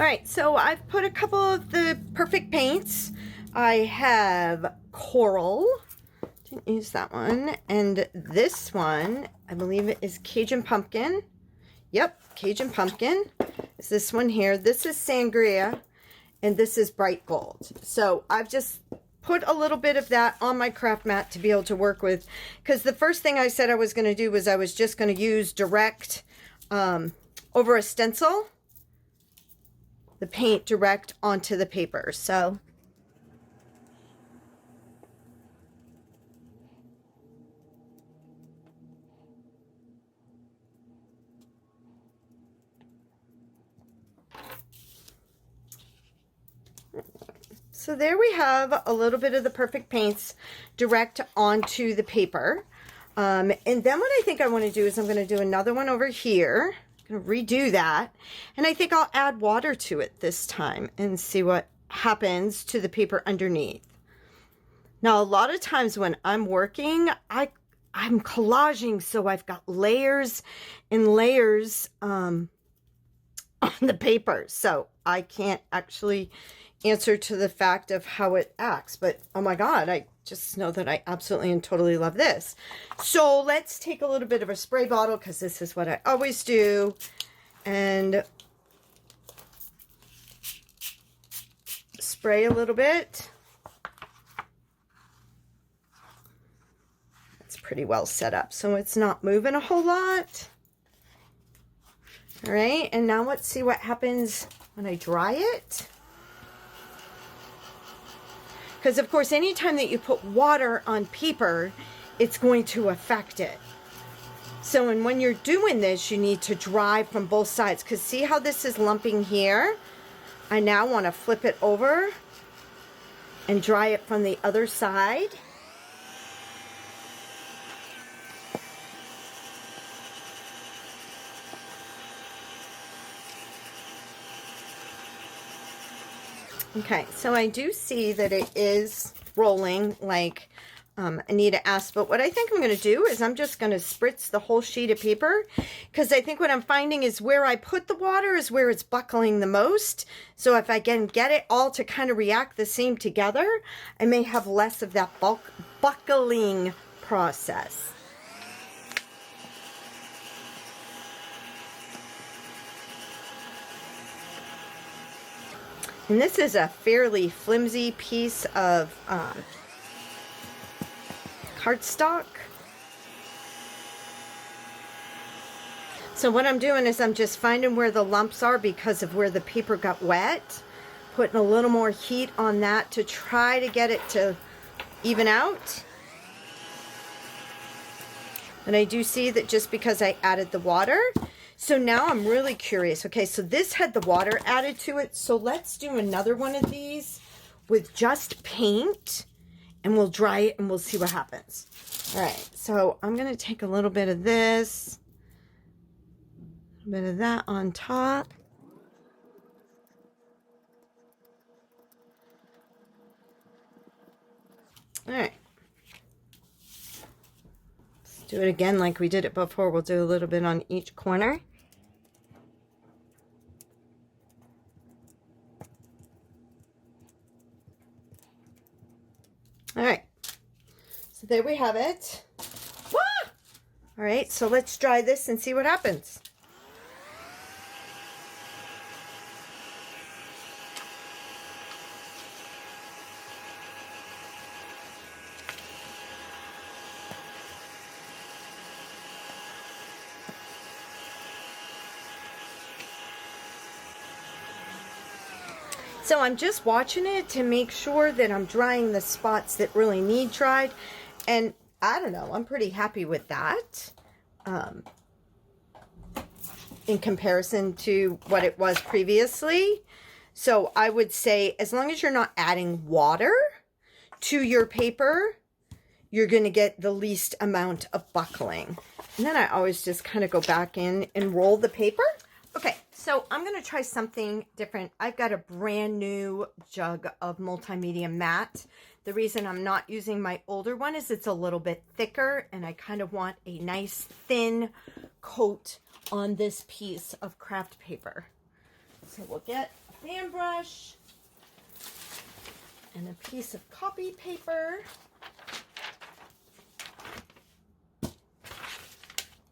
All right, so I've put a couple of the perfect paints. I have coral, didn't use that one, and this one, I believe it is Cajun pumpkin. Yep, Cajun pumpkin. It's this one here. This is sangria, and this is bright gold. So I've just put a little bit of that on my craft mat to be able to work with, because the first thing I said I was going to do was I was just going to use direct over a stencil, the paint direct onto the paper. So there we have a little bit of the perfect paints direct onto the paper. And then what I think I want to do is I'm going to do another one over here. I'm going to redo that. And I think I'll add water to it this time and see what happens to the paper underneath. Now, a lot of times when I'm working, I'm collaging, so I've got layers and layers on the paper. So I can't actually answer to the fact of how it acts, but oh my god, I just know that I absolutely and totally love this. So let's take a little bit of a spray bottle, because this is what I always do, and spray a little bit. It's pretty well set up, so it's not moving a whole lot. All right, and now let's see what happens when I dry it. Because, of course, anytime that you put water on paper, it's going to affect it. So, and when you're doing this, you need to dry from both sides. Because see how this is lumping here? I now want to flip it over and dry it from the other side. Okay, so I do see that it is rolling like Anita asked, but what I think I'm going to do is I'm just going to spritz the whole sheet of paper, because I think what I'm finding is where I put the water is where it's buckling the most. So if I can get it all to kind of react the same together, I may have less of that buckling process. And this is a fairly flimsy piece of cardstock. So what I'm doing is I'm just finding where the lumps are because of where the paper got wet. Putting a little more heat on that to try to get it to even out. And I do see that just because I added the water. So now I'm really curious. Okay, so this had the water added to it. So let's do another one of these with just paint, and we'll dry it and we'll see what happens. All right, so I'm going to take a little bit of this, a bit of that on top. All right. Let's do it again like we did it before. We'll do a little bit on each corner. All right, so there we have it. Wah! All right, so let's dry this and see what happens. So I'm just watching it to make sure that I'm drying the spots that really need dried. And I don't know, I'm pretty happy with that in comparison to what it was previously. So I would say as long as you're not adding water to your paper, you're going to get the least amount of buckling. And then I always just kind of go back in and roll the paper. Okay, so I'm going to try something different. I've got a brand new jug of multimedia matte. The reason I'm not using my older one is it's a little bit thicker, and I kind of want a nice thin coat on this piece of craft paper. So we'll get fan brush and a piece of copy paper.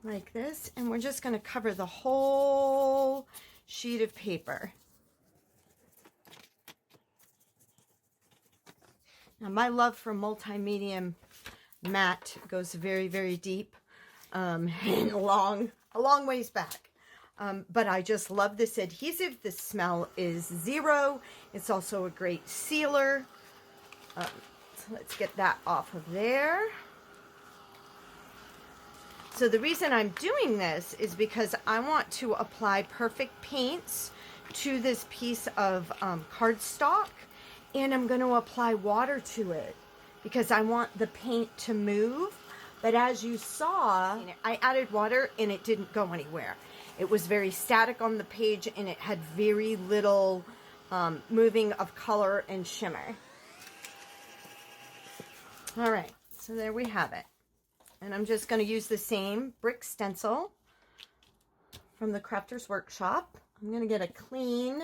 Like this, and we're just going to cover the whole sheet of paper. Now, my love for multi-medium matte goes very, very deep and a long ways back. But I just love this adhesive. The smell is zero. It's also a great sealer. So let's get that off of there. So the reason I'm doing this is because I want to apply perfect paints to this piece of cardstock, and I'm going to apply water to it because I want the paint to move. But as you saw, I added water and it didn't go anywhere. It was very static on the page and it had very little moving of color and shimmer. All right, so there we have it. And I'm just going to use the same brick stencil from the Crafter's Workshop. I'm going to get a clean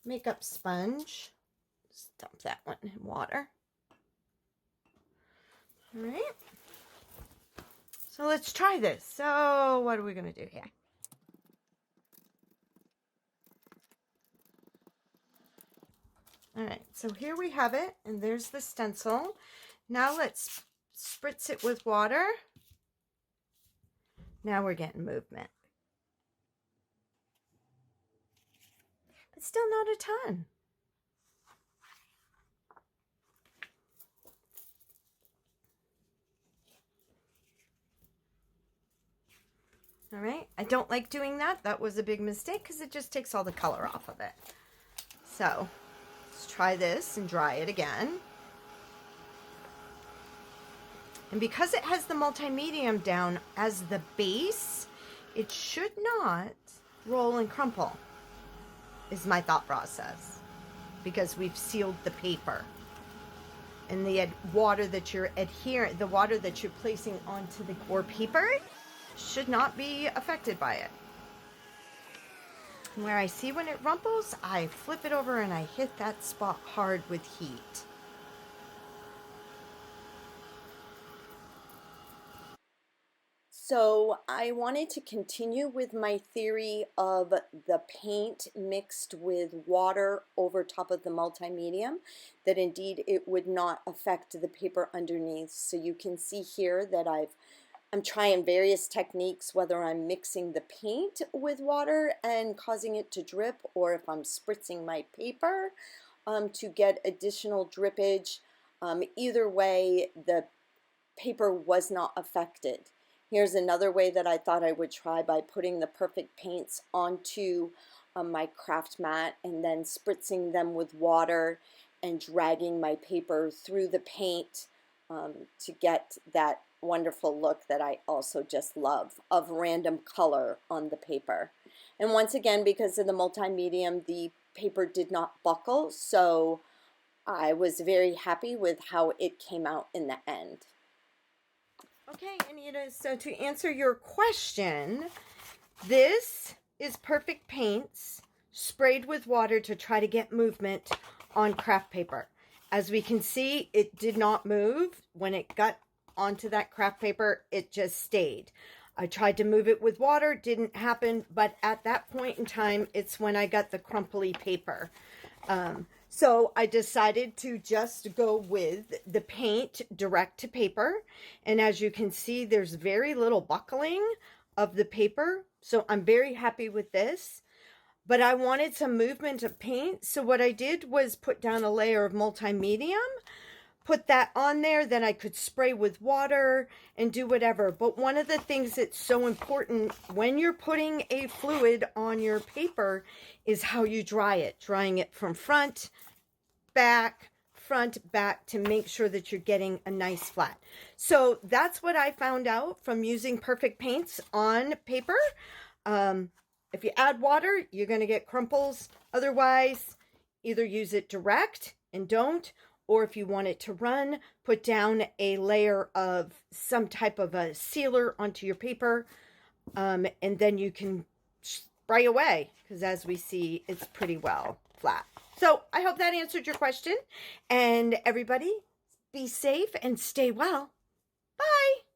makeup sponge. Just dump that one in water. All right. So let's try this. So what are we going to do here? All right. So here we have it. And there's the stencil. Now let's spritz it with water. Now we're getting movement. But still not a ton. All right, I don't like doing that. That was a big mistake because it just takes all the color off of it. So let's try this and dry it again. And because it has the multi-medium down as the base, it should not roll and crumple, is my thought process, because we've sealed the paper. And the water that you're the water that you're placing onto the core paper should not be affected by it. And where I see when it rumples, I flip it over and I hit that spot hard with heat. So I wanted to continue with my theory of the paint mixed with water over top of the multi-medium, that indeed it would not affect the paper underneath. So you can see here that I'm trying various techniques, whether I'm mixing the paint with water and causing it to drip, or if I'm spritzing my paper to get additional drippage. Either way, the paper was not affected. Here's another way that I thought I would try, by putting the perfect paints onto my craft mat and then spritzing them with water and dragging my paper through the paint to get that wonderful look that I also just love of random color on the paper. And once again, because of the multi-medium, the paper did not buckle, so I was very happy with how it came out in the end. Okay, Anita, so to answer your question, this is perfect paints sprayed with water to try to get movement on craft paper. As we can see, it did not move. When it got onto that craft paper, it just stayed. I tried to move it with water, didn't happen, but at that point in time, it's when I got the crumply paper. So I decided to just go with the paint direct to paper. And as you can see, there's very little buckling of the paper. So I'm very happy with this. But I wanted some movement of paint. So what I did was put down a layer of multi-medium, put that on there, then I could spray with water and do whatever. But one of the things that's so important when you're putting a fluid on your paper is how you dry it. Drying it from front, back, to make sure that you're getting a nice flat. So that's what I found out from using perfect paints on paper. If you add water, you're going to get crumples. Otherwise, either use it direct and don't, or if you want it to run, put down a layer of some type of a sealer onto your paper, and then you can spray away, because as we see, it's pretty well flat. So I hope that answered your question. And everybody, be safe and stay well. Bye.